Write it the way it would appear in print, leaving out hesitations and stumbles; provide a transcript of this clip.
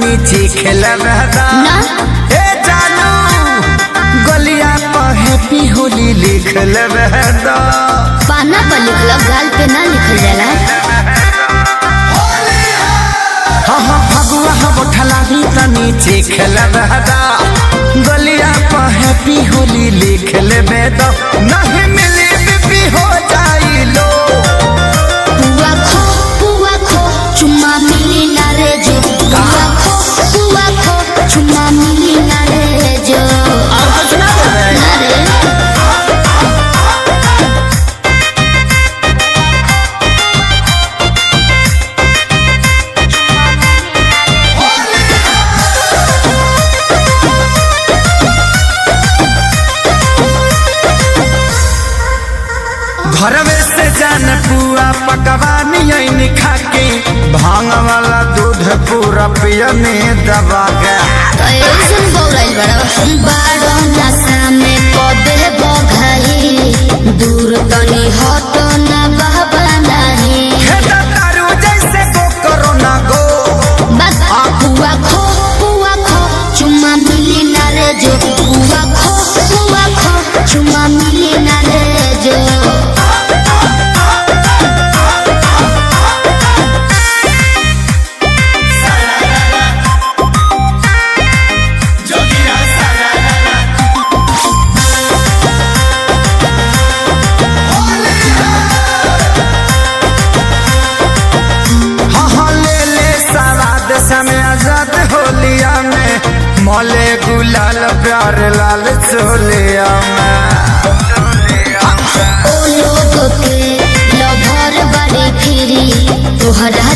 नीचे खेलबेदा ए जानू गलिया पर हैप्पी होली लिख लेबेदा। पाना पर लिखल गाल पे ना लिखल जाला। हाँ हाँ फगुआ हम उठला भी त नीचे खेलबेदा गलिया पर हैप्पी होली लिख लेबेदा। नहीं मिली बीपी हो जाई लो पुआ खो चुम्मा मिली ना रे जो। पुआ खो चुम्मा मिली ना रे जो। घर में से जान पुआ पकवान यही खा के भांग वाला दूध पूरा पियने दबा गया। बारो नशा में पौधे बघाई दूर तनी हटो ना बाबा नहीं। खेता तारू जैसे गो करो ना गो बस पुआ खो चुम्मा मिली ना रे जो। पुआ खो चुम्मा मिली ना रे जो। समय आजाद होलिया में मौले गुलाल प्यार लाल चोलिया में। ओ लोग के लभर बड़ी फिरी तोहरा